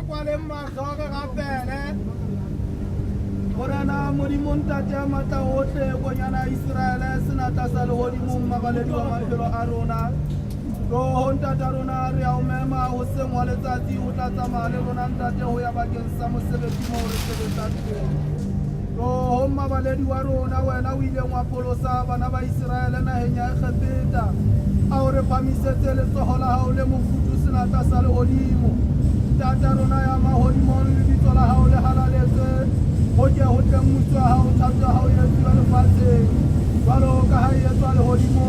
kwale mahloke gapele gorana modimo ntate mata ohle konyana Israele sena tsa le hodimo mabaledi wa maphelo a rona go ntata rona re a umema ho sengwa letsatsi o tla tsamaya le rona ntate ho ya bakeng sa mosebetsi mo re sebetsa teng go mabaledi wa rona wena o ile ngwa polosa bana ba Israele naheng ya Egipta a o re phamisetse letsoho la hao le mofutu sena tsa le hodimo tata rona ya mahodimo le bitso la hao le halaletse ho ke ho tle mmuso wa hao thato hao ya tswa lefatsheng jwalo ka ha e tswa le hodimo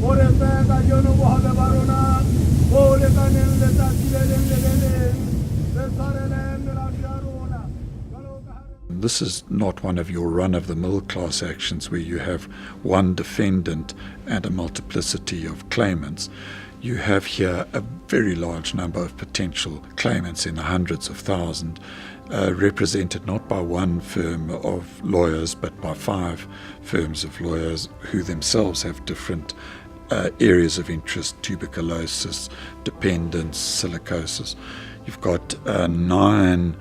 o re fe ka jono bohobe ba rona o le kaneng letsatsi le leng le le leng re tshwarele melao ya rona. This is not one of your run-of-the-mill class actions where you have one defendant and a multiplicity of claimants. You have here a very large number of potential claimants in the hundreds of thousands, represented not by one firm of lawyers but by 5 firms of lawyers who themselves have different areas of interest: tuberculosis, dependence, silicosis. You've got 9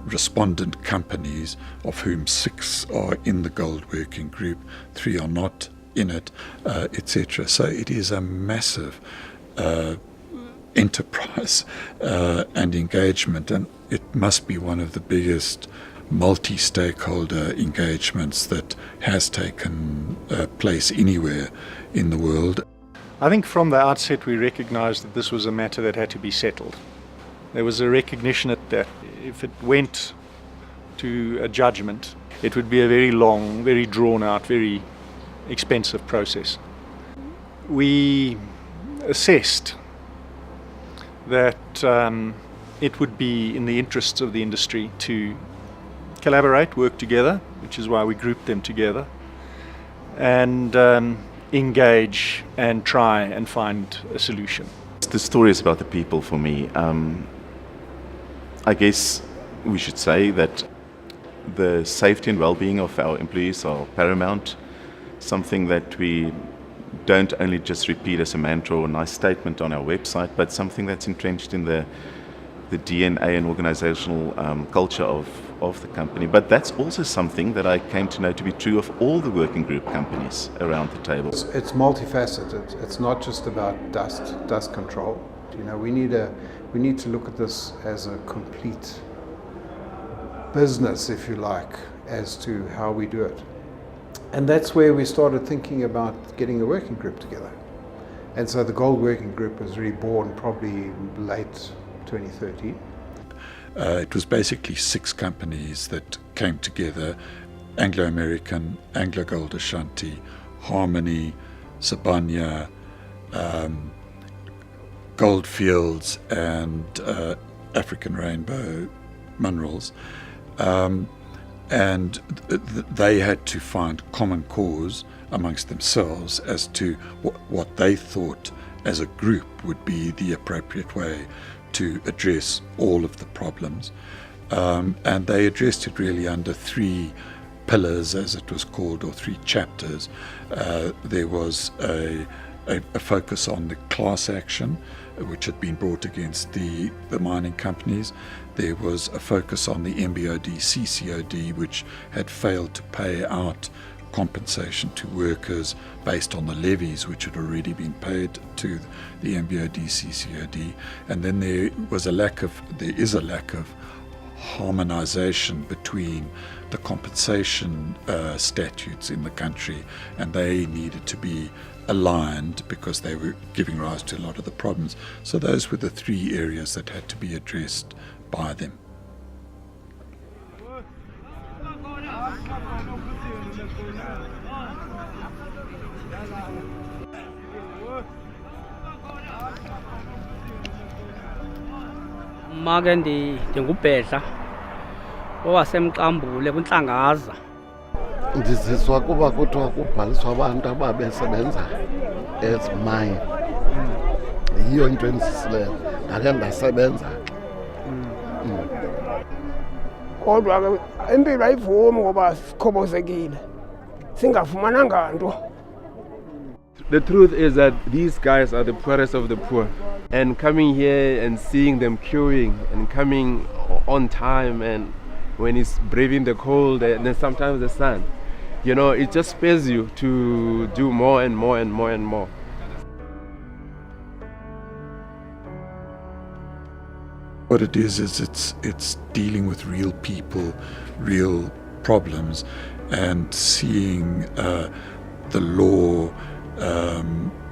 respondent companies, of whom 6 are in the Gold Working Group, 3 are not in it, etc. So it is a massive enterprise and engagement, and it must be one of the biggest multi-stakeholder engagements that has taken place anywhere in the world. I think from the outset we recognized that this was a matter that had to be settled. There was a recognition that if it went to a judgment, it would be a very long, very drawn out, very expensive process. We assessed that it would be in the interests of the industry to collaborate, work together, which is why we grouped them together, and engage and try and find a solution. The story is about the people for me. I guess we should say that the safety and well-being of our employees are paramount, something that we don't only just repeat as a mantra or a nice statement on our website, but something that's entrenched in the DNA and organizational culture of the company. But that's also something that I came to know to be true of all the working group companies around the table. It's multifaceted. It's not just about dust control. You know, we need to look at this as a complete business, if you like, as to how we do it. And that's where we started thinking about getting a working group together. And so the Gold Working Group was reborn probably late 2013. It was basically 6 companies that came together: Anglo American, Anglo Gold Ashanti, Harmony, Sibanye, Goldfields, and African Rainbow Minerals. And they had to find common cause amongst themselves as to what they thought as a group would be the appropriate way to address all of the problems. And they addressed it really under 3 pillars, as it was called, or 3 chapters. There was a focus on the class action, which had been brought against the mining companies. There was a focus on the MBOD CCOD, which had failed to pay out compensation to workers based on the levies which had already been paid to the MBOD CCOD. And then there is a lack of harmonization between the compensation statutes in the country, and they needed to be aligned because they were giving rise to a lot of the problems. So those were the 3 areas that had to be addressed by them. Make ndingubhedla owasemqambule kuNtlangaza. Ndiziswa kuba kuthiwa kubhaliswa abantu ababesebenza ezimine. Yiyo into endizisileyo, ndake ndasebenza. Kodwa ke impilo ayivumi ngoba sikhobozekile, singafumananga nto. The truth is that these guys are the poorest of the poor. And coming here and seeing them queuing and coming on time, and when it's braving the cold and then sometimes the sun, you know, it just spurs you to do more and more and more and more. What it is it's dealing with real people, real problems, and seeing the law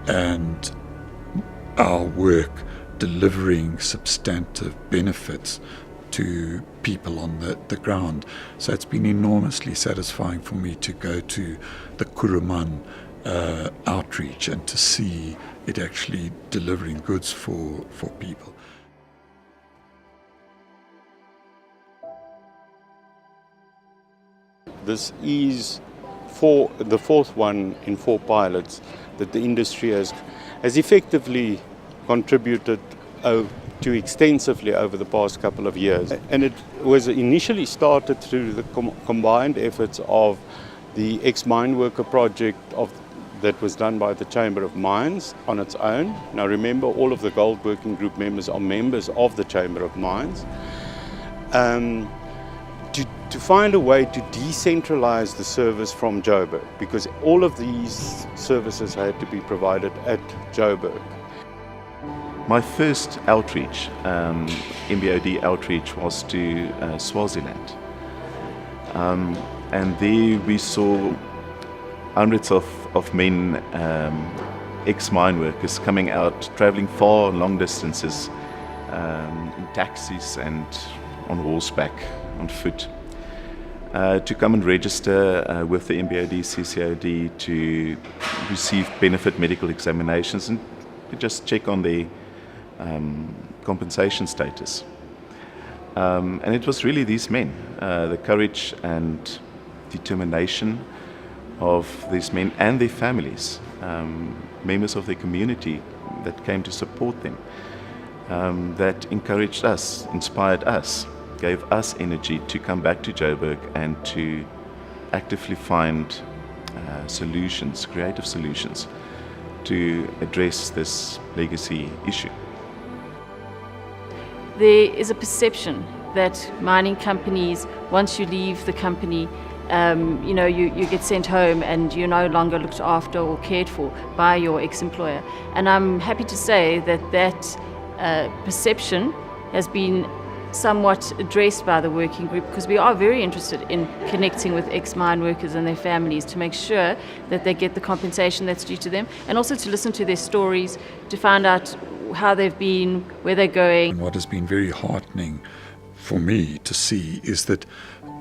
and our work delivering substantive benefits to people on the ground. So it's been enormously satisfying for me to go to the Kuruman outreach and to see it actually delivering goods for people. This is the fourth one in 4 pilots that the industry has effectively contributed to extensively over the past couple of years. And it was initially started through the combined efforts of the ex-mine worker project that was done by the Chamber of Mines on its own. Now remember, all of the Gold Working Group members are members of the Chamber of Mines. To find a way to decentralize the service from Joburg, because all of these services had to be provided at Joburg. My first outreach, MBOD outreach, was to Swaziland. And there we saw hundreds of men, ex-mine workers, coming out, traveling far, long distances, in taxis and on horseback, on foot, to come and register with the MBOD CCOD to receive benefit medical examinations and to just check on their compensation status. And it was really these men, the courage and determination of these men and their families, members of their community that came to support them, that encouraged us, inspired us, gave us energy to come back to Joburg and to actively find solutions, creative solutions, to address this legacy issue. There is a perception that mining companies, once you leave the company, you get sent home and you're no longer looked after or cared for by your ex-employer. And I'm happy to say that perception has been somewhat addressed by the working group, because we are very interested in connecting with ex-mine workers and their families to make sure that they get the compensation that's due to them, and also to listen to their stories, to find out how they've been, where they're going. And what has been very heartening for me to see is that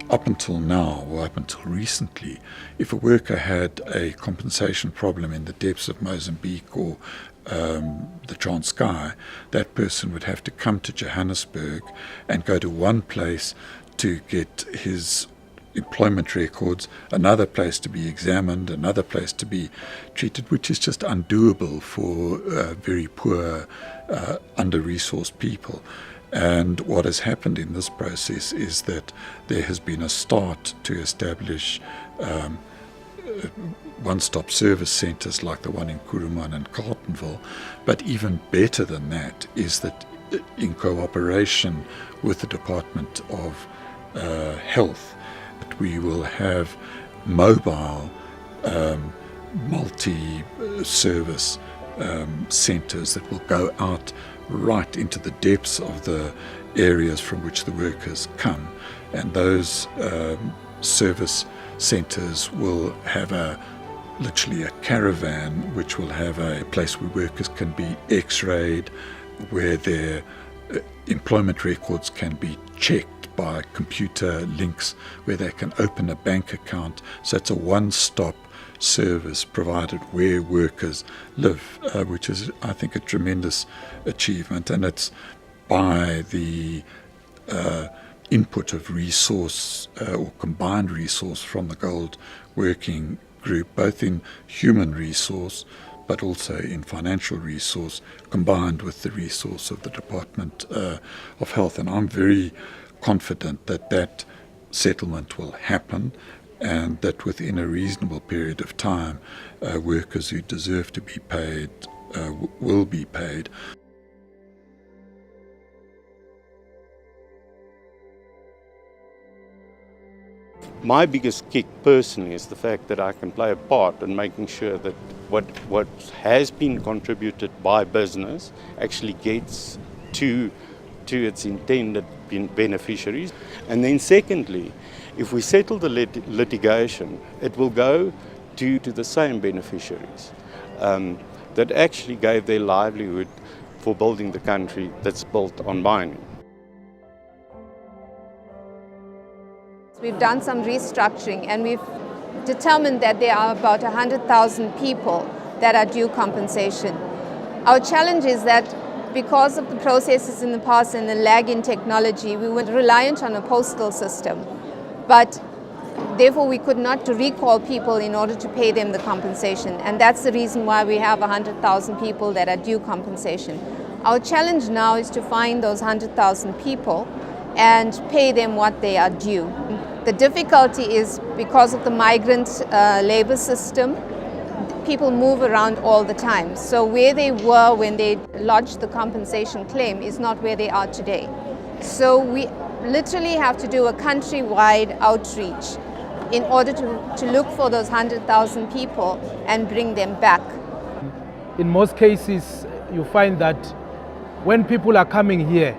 up until now, or up until recently, if a worker had a compensation problem in the depths of Mozambique or the Transkei, that person would have to come to Johannesburg and go to one place to get his employment records, another place to be examined, another place to be treated, which is just undoable for very poor, under-resourced people. And what has happened in this process is that there has been a start to establish one-stop service centres like the one in Kuruman and Carletonville, but even better than that is that in cooperation with the Department of Health, that we will have mobile multi-service centres that will go out right into the depths of the areas from which the workers come, and those service centres will have literally a caravan which will have a place where workers can be x-rayed, where their employment records can be checked by computer links, where they can open a bank account. So it's a one-stop service provided where workers live, which is, I think, a tremendous achievement, and it's by the input of resource or combined resource from the Gold Working Group, both in human resource but also in financial resource, combined with the resource of the Department of Health. And I'm very confident that that settlement will happen and that within a reasonable period of time, workers who deserve to be paid will be paid. My biggest kick personally is the fact that I can play a part in making sure that what has been contributed by business actually gets to its intended beneficiaries. And then secondly, if we settle the litigation, it will go to the same beneficiaries that actually gave their livelihood for building the country that's built on mining. We've done some restructuring and we've determined that there are about 100,000 people that are due compensation. Our challenge is that because of the processes in the past and the lag in technology, we were reliant on a postal system. But therefore we could not recall people in order to pay them the compensation. And that's the reason why we have 100,000 people that are due compensation. Our challenge now is to find those 100,000 people and pay them what they are due. The difficulty is because of the migrant labor system, people move around all the time. So where they were when they lodged the compensation claim is not where they are today. So we literally have to do a countrywide outreach in order to look for those 100,000 people and bring them back. In most cases, you find that when people are coming here,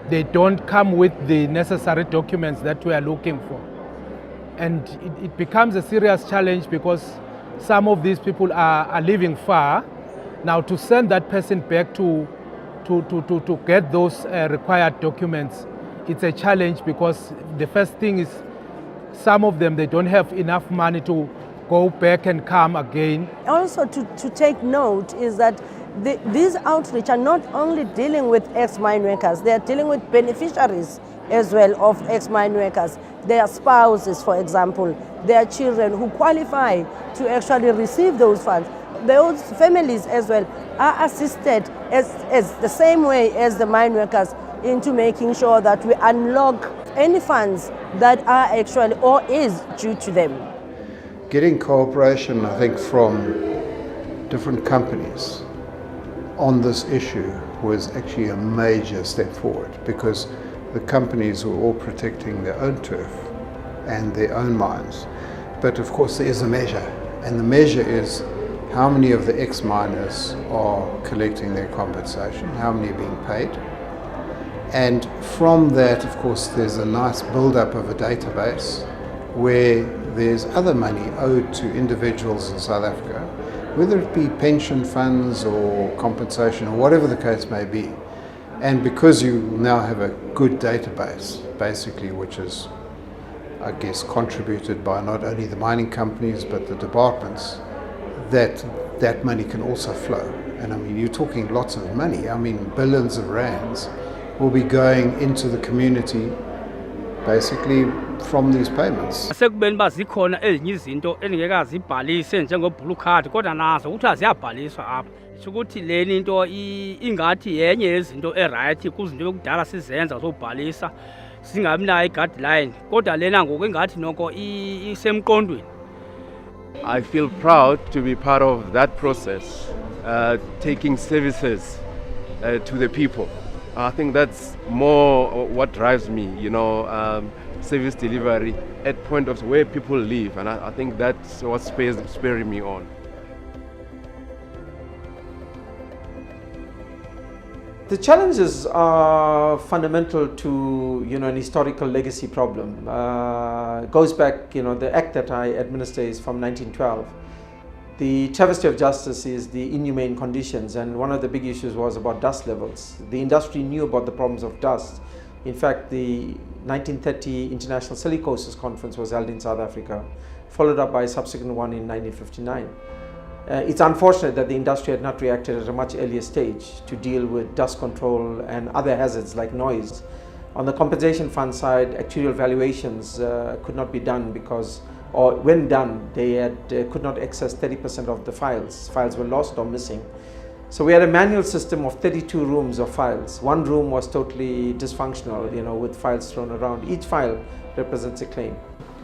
they don't come with the necessary documents that we are looking for. And it becomes a serious challenge because some of these people are living far. Now to send that person back to get those required documents, it's a challenge because the first thing is some of them, they don't have enough money to go back and come again. Also to take note is that these outreach are not only dealing with ex-mine workers, they are dealing with beneficiaries as well of ex-mine workers, their spouses, for example, their children who qualify to actually receive those funds. Those families as well are assisted as the same way as the mine workers into making sure that we unlock any funds that are actually or is due to them. Getting cooperation, I think, from different companies on this issue was actually a major step forward because the companies were all protecting their own turf and their own mines. But of course there is a measure, and the measure is how many of the ex-miners are collecting their compensation, how many are being paid. And from that, of course, there's a nice build-up of a database where there's other money owed to individuals in South Africa, whether it be pension funds or compensation or whatever the case may be. And because you now have a good database, basically, which is, I guess, contributed by not only the mining companies but the departments, that money can also flow. And I mean, you're talking lots of money. I mean, billions of rands will be going into the community basically from these payments. Sekubeni bazikhona ezinye izinto engekazibhalise njengo-blue card kodwa nazo kuthiwa ziyabhaliswa apha. Ukuthi leni into ingathi yenye yezinto eright kuzinto bekudala sizenza zobhalisa singabi nayo i-guideline kodwa lena ngoku ingathi noko isemqondweni. I feel proud to be part of that process, taking services to the people. I think that's more what drives me, service delivery at point of where people live, and I think that's what's spurring me on. The challenges are fundamental to an historical legacy problem. It goes back, the act that I administer is from 1912. The travesty of justice is the inhumane conditions, and one of the big issues was about dust levels. The industry knew about the problems of dust. In fact, the 1930 International Silicosis Conference was held in South Africa, followed up by a subsequent one in 1959. It's unfortunate that the industry had not reacted at a much earlier stage to deal with dust control and other hazards like noise. On the compensation fund side, actuarial valuations could not be done because, or when done, they could not access 30% of the files. Files were lost or missing. So we had a manual system of 32 rooms of files. One room was totally dysfunctional, with files thrown around. Each file represents a claim.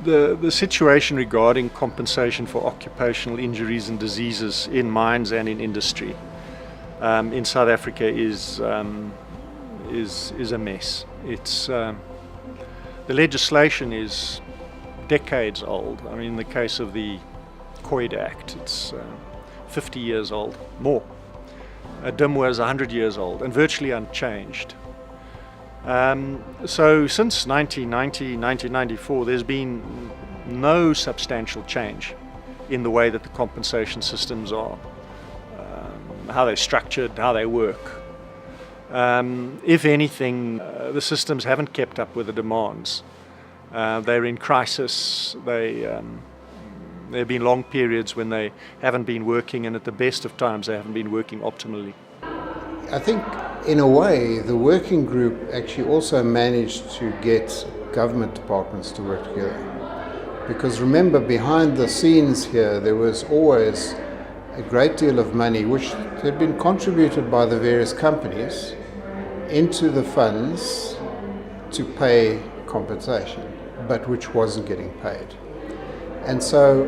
The situation regarding compensation for occupational injuries and diseases in mines and in industry in South Africa is a mess. It's the legislation is decades old. I mean, in the case of the COID Act, it's 50 years old, more. DIMWA is 100 years old and virtually unchanged. So since 1990, 1994, there's been no substantial change in the way that the compensation systems are, how they're structured, how they work. If anything, the systems haven't kept up with the demands. They're in crisis. There have been long periods when they haven't been working, and at the best of times they haven't been working optimally. I think in a way the working group actually also managed to get government departments to work together. Because remember, behind the scenes here there was always a great deal of money which had been contributed by the various companies into the funds to pay compensation, but which wasn't getting paid. And so,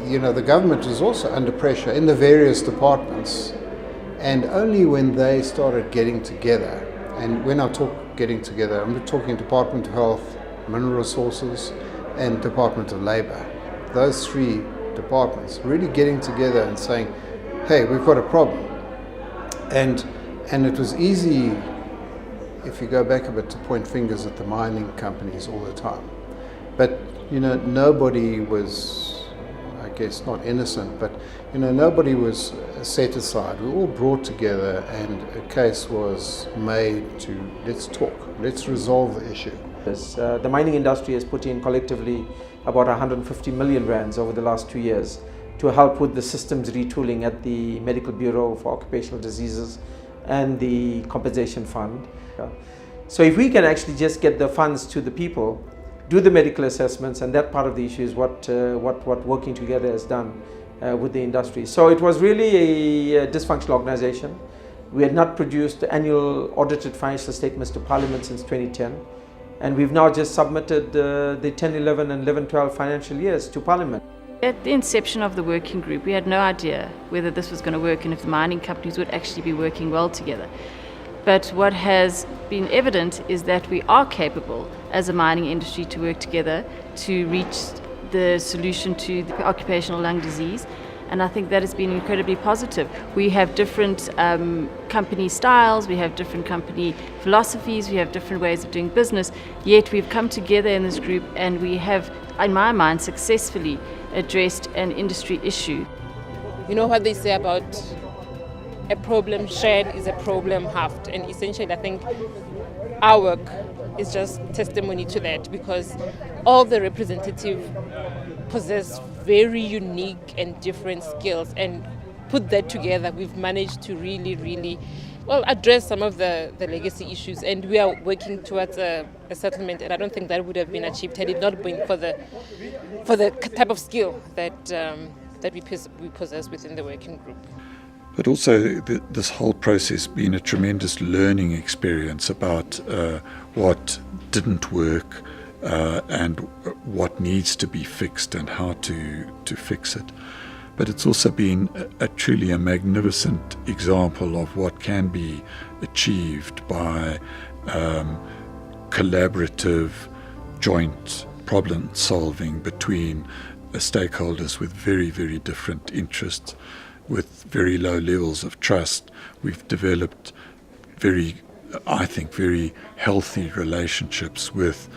the government was also under pressure in the various departments, and only when they started getting together, and when I talk getting together, I'm talking Department of Health, Mineral Resources, and Department of Labour. Those three departments really getting together and saying, hey, we've got a problem. And it was easy, if you go back a bit, to point fingers at the mining companies all the time. But, nobody was, I guess, not innocent, but, nobody was set aside. We were all brought together and a case was made to, let's talk, let's resolve the issue. The mining industry has put in collectively about 150 million rands over the last 2 years to help with the systems retooling at the Medical Bureau for Occupational Diseases and the Compensation Fund. So if we can actually just get the funds to the people, do the medical assessments, and that part of the issue is what working together has done with the industry. So it was really a dysfunctional organization. We had not produced annual audited financial statements to Parliament since 2010. And we've now just submitted the 10-11 and 11-12 financial years to Parliament. At the inception of the working group, we had no idea whether this was going to work and if the mining companies would actually be working well together. But what has been evident is that we are capable as a mining industry to work together to reach the solution to the occupational lung disease. And I think that has been incredibly positive. We have different company styles, we have different company philosophies, we have different ways of doing business, yet we've come together in this group and we have, in my mind, successfully addressed an industry issue. You know what they say about a problem shared is a problem halved, and essentially I think our work is just testimony to that, because all the representatives possess very unique and different skills, and put that together we've managed to really address some of the legacy issues, and we are working towards a settlement, and I don't think that would have been achieved had it not been for the type of skill that we possess within the working group. But also this whole process been a tremendous learning experience about what didn't work and what needs to be fixed and how to fix it. But it's also been truly a magnificent example of what can be achieved by collaborative, joint problem solving between stakeholders with very, very different interests, with very low levels of trust. We've developed very healthy relationships with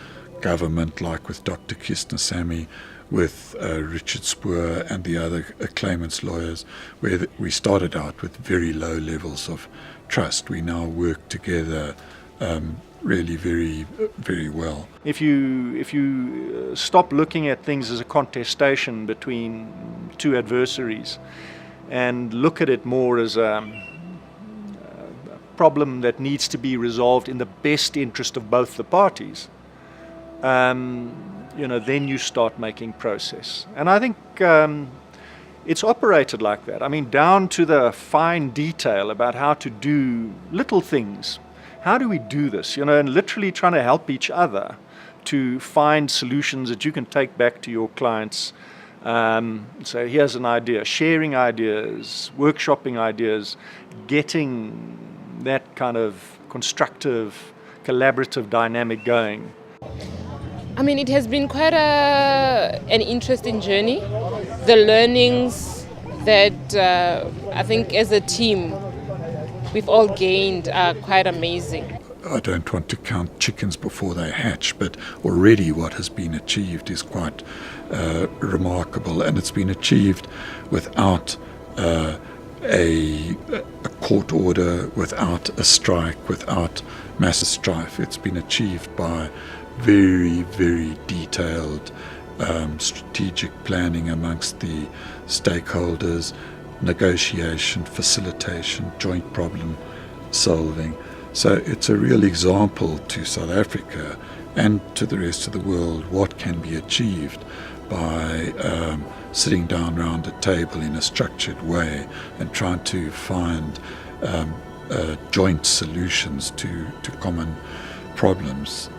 government, like with Dr. Kisnasamy, with Richard Spoor and the other claimants' lawyers, where we started out with very low levels of trust. We now work together really very, very well. If you stop looking at things as a contestation between two adversaries and look at it more as a problem that needs to be resolved in the best interest of both the parties, then you start making progress. And I think it's operated like that. I mean, down to the fine detail about how to do little things. How do we do this? And literally trying to help each other to find solutions that you can take back to your clients. So here's an idea, sharing ideas, workshopping ideas, getting that kind of constructive, collaborative dynamic going. I mean, it has been quite an interesting journey. The learnings that I think as a team we've all gained are quite amazing. I don't want to count chickens before they hatch, but already what has been achieved is quite remarkable, and it's been achieved without a court order, without a strike, without massive strife. It's been achieved by very, very detailed strategic planning amongst the stakeholders, negotiation, facilitation, joint problem solving. So it's a real example to South Africa and to the rest of the world what can be achieved by sitting down around a table in a structured way and trying to find joint solutions to common problems.